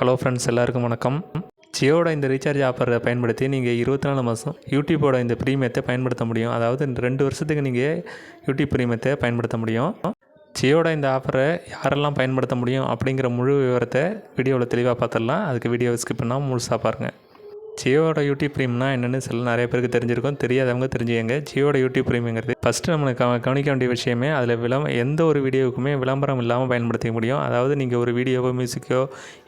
Hello friends, எல்லாருக்கும் வணக்கம். ஜியோட இந்த ரீசார்ஜ் ஆஃபரை பயன்படுத்தி நீங்கள் 24 மாதம் யூடியூப்போட இந்த ப்ரீமியத்தை பயன்படுத்த முடியும். அதாவது இந்த 2 வருஷத்துக்கு நீங்கள் யூடியூப் ப்ரீமியத்தை பயன்படுத்த முடியும். ஜியோட இந்த ஆஃபரை யாரெல்லாம் பயன்படுத்த முடியும் அப்படிங்கிற முழு விவரத்தை வீடியோவில் தெளிவாக பார்த்துடலாம். அதுக்கு வீடியோவை ஸ்கிப் பண்ணாமல் முழுசாக பாருங்கள். ஜியோட யூடியூப் ப்ரீமியம்னா என்னென்னு சொல்ல நிறைய பேருக்கு தெரிஞ்சிருக்கும். தெரியாதவங்க தெரிஞ்சுக்கங்க. ஜியோட யூடியூப் ப்ரீமியங்கிறது ஃபஸ்ட்டு நம்மளுக்கு கவனிக்க வேண்டிய விஷயமே அதில் எந்த ஒரு வீடியோவுக்குமே விளம்பரம் இல்லாமல் பயன்படுத்திக்க முடியும். அதாவது நீங்கள் ஒரு வீடியோவோ மியூசிக்கோ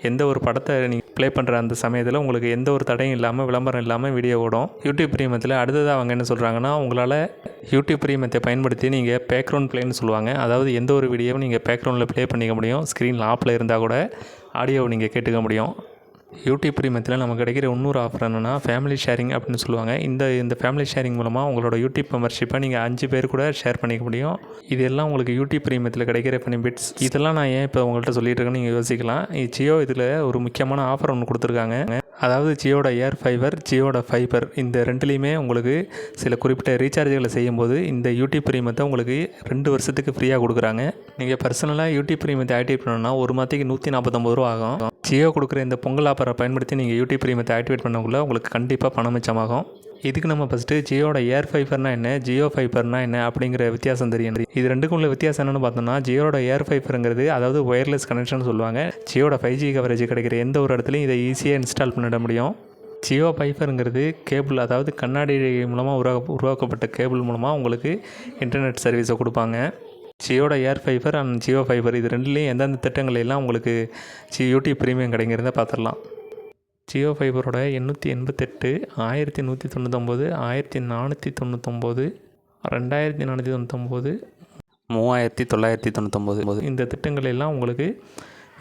எந்த ஒரு படத்தை நீங்கள் ப்ளே பண்ணுற அந்த சமயத்தில் உங்களுக்கு எந்த ஒரு தடையும் இல்லாமல் விளம்பரம் இல்லாமல் வீடியோ ஓடும். யூடியூப் ப்ரீமியத்தில் அடுத்ததாக அவங்க என்ன சொல்கிறாங்கன்னா, உங்களால் யூடியூப் ப்ரீமியத்தை பயன்படுத்தி நீங்கள் பேக்ரவுண்ட் ப்ளேன்னு சொல்லுவாங்க. அதாவது எந்த ஒரு வீடியோவும் நீங்கள் பேக்ரவுண்டில் ப்ளே பண்ணிக்க முடியும். ஸ்க்ரீனில் ஆப்பில் இருந்தால் கூட ஆடியோவை நீங்கள் கேட்டுக்க முடியும். யூடியூப் ப்ரீமியத்தில் நமக்கு கிடைக்கிற இன்னொரு ஆஃபர் என்னென்னா ஃபேமிலி ஷேரிங் அப்படின்னு சொல்லுவாங்க. இந்த ஃபேமிலி ஷேரிங் மூலமாக உங்களோட யூடியூப் மெம்பர்ஷிப்பை நீங்கள் 5 பேர் கூட ஷேர் பண்ணிக்க முடியும். இதெல்லாம் உங்களுக்கு யூடியூப் ப்ரீமியத்தில் கிடைக்கிற பெனிஃபிட்ஸ். இதெல்லாம் நான் ஏன் இப்போ உங்கள்கிட்ட சொல்லிட்டு இருக்கேன்னு நீங்கள் யோசிக்கலாம். ஜியோ இதில் ஒரு முக்கியமான ஆஃபர் ஒன்று கொடுத்துருக்காங்க. அதாவது ஜியோட ஏர் ஃபைபர், ஜியோட ஃபைபர் இந்த ரெண்டுலேயுமே உங்களுக்கு சில குறிப்பிட்ட ரீசார்ஜுகளை செய்யும்போது இந்த யூடியூப் ப்ரீமியத்தை உங்களுக்கு 2 வருஷத்துக்கு ஃப்ரீயாக கொடுக்குறாங்க. நீங்கள் பர்சனலாக யூடியூப் ப்ரீமியத்தை ஆக்டிவேட் பண்ணணும்னா ஒரு மாதத்துக்கு 149 ரூபா ஆகும். ஜியோ கொடுக்குற இந்த பொங்கல் ஆஃபரை பயன்படுத்தி நீங்கள் யூடியூப் ப்ரீமியத்தை ஆக்டிவேட் பண்ணக்குள்ள உங்களுக்கு கண்டிப்பாக பணம் மிச்சமாகும். இதுக்கு நம்ம ஃபஸ்ட்டு ஜியோட ஏர் ஃபைபர்னா என்ன, ஜியோ ஃபைபர்னா என்ன அப்படிங்கிற வித்தியாசம் தெரியும். இது ரெண்டுக்கும் உள்ள வித்தியாசம் என்னென்னு பார்த்தோம்னா, ஜியோட ஏர் ஃபைபருங்கிறது அதாவது ஒயர்லெஸ் கனெக்ஷன் சொல்லுவாங்க. ஜியோட 5G கவரேஜ் கிடைக்கிற எந்த ஒரு இடத்துலையும் இதை ஈஸியாக இன்ஸ்டால் பண்ணிட முடியும். ஜியோ ஃபைபருங்கிறது கேபிள், அதாவது கண்ணாடி மூலமாக உருவாக்கப்பட்ட கேபிள் மூலமாக உங்களுக்கு இன்டர்நெட் சர்வீஸை கொடுப்பாங்க. ஜியோட ஏர் ஃபைபர் அண்ட் ஜியோ ஃபைபர் இது ரெண்டுலேயும் எந்தெந்த திட்டங்களெல்லாம் உங்களுக்கு யூடியூப் ப்ரீமியம் கிடைக்கிறத பார்த்துடலாம். ஜியோ ஃபைபரோட 888, 1199, 1499, 2499, 3999 இந்த திட்டங்கள் எல்லாம் உங்களுக்கு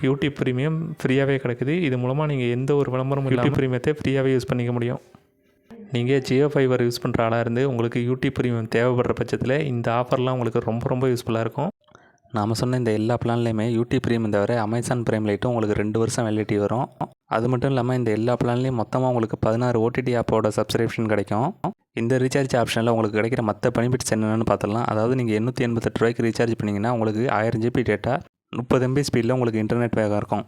யூடியூப் ப்ரீமியம் ஃப்ரீயாகவே கிடைக்குது. இது மூலமாக நீங்கள் எந்த ஒரு விளம்பரமும் யூடியூப் ப்ரீமியத்தை ஃப்ரீயாகவே யூஸ் பண்ணிக்க முடியும். நீங்கள் ஜியோ ஃபைபர் யூஸ் பண்ணுற ஆளாக இருந்து உங்களுக்கு யூடியூப் ப்ரீமியம் தேவைப்படுற பட்சத்தில் இந்த ஆஃபர்லாம் உங்களுக்கு ரொம்ப யூஸ்ஃபுல்லாக இருக்கும். நாம் சொன்ன இந்த எல்லா பிளான்லேயுமே யூடியூப் ப்ரீமியம் தவிர அமேசான் பிரைம் லைட்டும் உங்களுக்கு 2 வருஷம் வேலிடிட்டி வரும். அது மட்டும் இல்லாமல் இந்த எல்லா பிளான்லேயும் மொத்தமாக உங்களுக்கு 16 ஓடிடி ஆப்போட சப்ஸ்கிரிப்ஷன் கிடைக்கும். இந்த ரீசார்ஜ் ஆப்ஷனில் உங்களுக்கு கிடைக்கிற மற்ற பெனிஃபிட்ஸ் என்னென்னு பார்த்துடலாம். அதாவது நீங்கள் 888 ரூபாய்க்கு ரீசார்ஜ் பண்ணிங்கன்னா உங்களுக்கு 1000 GB டேட்டா 30 MB ஸ்பீடில் உங்களுக்கு இன்டர்நெட் வேகம் இருக்கும்.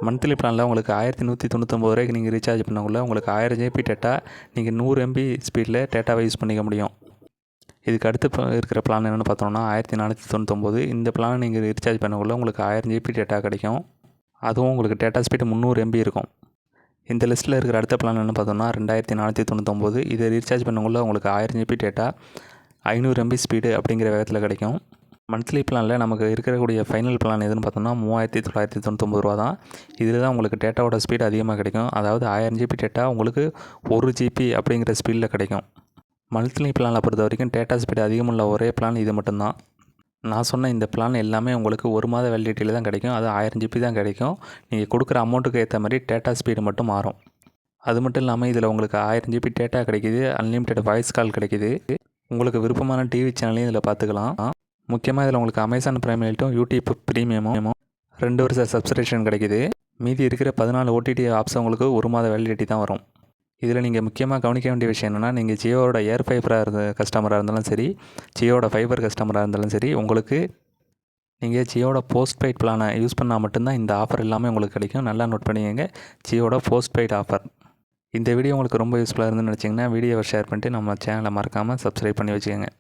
மந்த்லி பிளானில் உங்களுக்கு 1199 ரூபாய்க்கு நீங்கள் ரீசார்ஜ் பண்ணக்குள்ள உங்களுக்கு 1000 GB டேட்டா நீங்கள் 100 MB ஸ்பீடில் டேட்டாவை யூஸ் பண்ணிக்க முடியும். இதுக்கு அடுத்து இருக்கிற பிளான் என்னென்னு பார்த்தோம்னா 1499. இந்த பிளானை நீங்கள் ரீசார்ஜ் பண்ணக்குள்ள உங்களுக்கு 1000 GB டேட்டா கிடைக்கும். அதுவும் உங்களுக்கு டேட்டா ஸ்பீடு 300 MB இருக்கும். இந்த லிஸ்ட்டில் இருக்கிற அடுத்த பிளான் என்னென்னு பார்த்தோம்னா 2499. இதை ரீசார்ஜ் பண்ணக்குள்ள உங்களுக்கு 1000 GB டேட்டா 500 MB ஸ்பீடு அப்படிங்கிற வேகத்தில் கிடைக்கும். மந்த்லி பிளானில் நமக்கு இருக்கக்கூடிய ஃபைனல் பிளான் எதுன்னு பார்த்தோம்னா 3999 ரூபா தான். இதில் தான் உங்களுக்கு டேட்டாவோட ஸ்பீடு அதிகமாக கிடைக்கும். அதாவது 1000 GB டேட்டா உங்களுக்கு 1 GB அப்படிங்கிற ஸ்பீடில் கிடைக்கும். மந்த்லி பிளானில் பொறுத்த வரைக்கும் டேட்டா ஸ்பீடு அதிகமுள்ள ஒரே பிளான் இது மட்டும்தான். நான் சொன்ன இந்த பிளான் எல்லாமே உங்களுக்கு 1 மாத வேலிடிட்டியில் தான் கிடைக்கும். அது 1000 GB தான் கிடைக்கும். நீங்கள் கொடுக்குற அமௌண்ட்டுக்கு ஏற்ற மாதிரி டேட்டா ஸ்பீடு மட்டும் மாறும். அது மட்டும் இல்லாமல் இதில் உங்களுக்கு 1000 GB டேட்டா கிடைக்கிது, அன்லிமிட்டெட் வாய்ஸ் கால் கிடைக்கிது. உங்களுக்கு விருப்பமான டிவி சேனலையும் இதில் பார்த்துக்கலாம். முக்கியமாக இதில் உங்களுக்கு அமேசான் பிரைம் லைட்டும் யூடியூப் ப்ரீமியமும் 2 வருஷ சப்ஸ்கிரிப்ஷன் கிடைக்கிது. மீதி இருக்கிற 14 ஓடிடி ஆப்ஸ் உங்களுக்கு 1 மாத வேலிடிட்டி தான் வரும். இதில் நீங்கள் முக்கியமாக கவனிக்க வேண்டிய விஷயம் என்னென்னா, நீங்கள் ஜியோட ஏர் ஃபைபராக கஸ்டமராக இருந்தாலும் சரி, ஜியோட ஃபைபர் கஸ்டமராக இருந்தாலும் சரி, உங்களுக்கு நீங்கள் ஜியோட போஸ்ட்பெய்ட் பிளானை யூஸ் பண்ணால் மட்டும்தான் இந்த ஆஃபர் எல்லாமே உங்களுக்கு கிடைக்கும். நல்லா நோட் பண்ணிக்கங்க, ஜியோட போஸ்ட்பெய்ட் ஆஃபர். இந்த வீடியோ உங்களுக்கு ரொம்ப யூஸ்ஃபுல்லாக இருந்துன்னு நினச்சிங்கன்னா வீடியோவை ஷேர் பண்ணிட்டு நம்ம சேனலை மறக்காமல் சப்ஸ்கிரைப் பண்ணி வச்சுக்கோங்க.